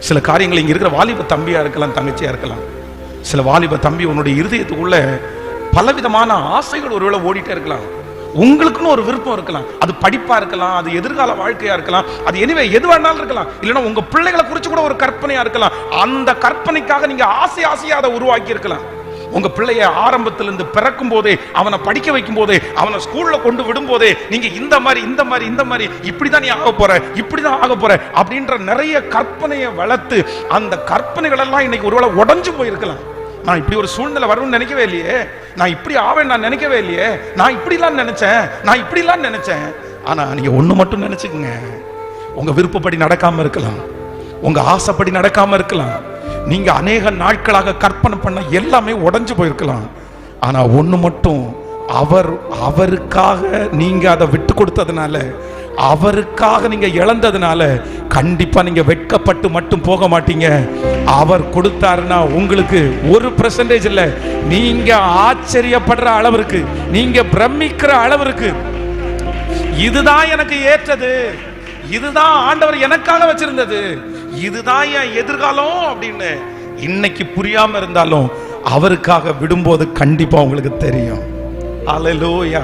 சில காரியங்கள் இங்க இருக்கிற வாலிப தம்பியா இருக்கலாம், தங்கச்சியா இருக்கலாம். சில வாலிப தம்பி உன்னுடைய இருதயத்துக்குள்ள பலவிதமான ஆசைகள் ஒருவேளை ஓடிட்டே இருக்கலாம். உங்களுக்குன்னு ஒரு விருப்பம் இருக்கலாம். அது படிப்பா இருக்கலாம், அது எதிர்கால வாழ்க்கையா இருக்கலாம், அது எனிவே எது வேணாலும் இருக்கலாம். இல்லைன்னா உங்க பிள்ளைகளை குறிச்சு கூட ஒரு கற்பனையா இருக்கலாம். அந்த கற்பனைக்காக நீங்க ஆசையா அதை உருவாக்கி இருக்கலாம். உங்க பிள்ளைய ஆரம்பத்திலிருந்து பிறக்கும் போதே, அவனை படிக்க வைக்கும் போதே, அவனை ஸ்கூல்ல கொண்டு விடும் போதே, நீங்க இந்த மாதிரி இப்படிதான் நீ ஆக போற, இப்படிதான் ஆக போற அப்படின்ற நிறைய கற்பனையை வளர்த்து அந்த கற்பனைகள் எல்லாம் இன்னைக்கு ஒருவேளை உடைஞ்சு போயிருக்கலாம். நான் இப்படி ஒரு சூழ்நிலை வரும்னு நினைக்கவே இல்லையே, நான் இப்படி ஆவேன் நான் நினைக்கவே இல்லையே, நான் இப்படிலாம் நினைச்சேன். ஆனா நீங்க ஒண்ணு மட்டும் நினைச்சுக்கங்க, உங்க விருப்பப்படி நடக்காம இருக்கலாம், உங்க ஆசைப்படி நடக்காம இருக்கலாம். நீங்க அநேக நாட்களாக கற்பனை பண்ண எல்லாமே உடைஞ்சு போயிருக்கலாம். ஆனா ஒண்ணு மட்டும், அவருக்காக நீங்க அதை விட்டு கொடுத்ததுனால, அவருக்காக நீங்க இழந்ததுனால கண்டிப்பா நீங்க வெட்கப்பட்டு மட்டும் போக மாட்டீங்க. அவர் கொடுத்தாருன்னா உங்களுக்கு 1% இல்ல, நீங்க ஆச்சரியப்படுற அளவிற்கு, நீங்க பிரமிக்கிற அளவிற்கு, இதுதான் எனக்கு ஏற்றது, இதுதான் ஆண்டவர் எனக்காக வச்சிருந்தது, இதுதான் என் எதிர்காலம் அப்படின்னு இன்னைக்கு புரியாம இருந்தாலும் அவருக்காக விடும்போது கண்டிப்பா உங்களுக்கு தெரியும். அல்லேலூயா.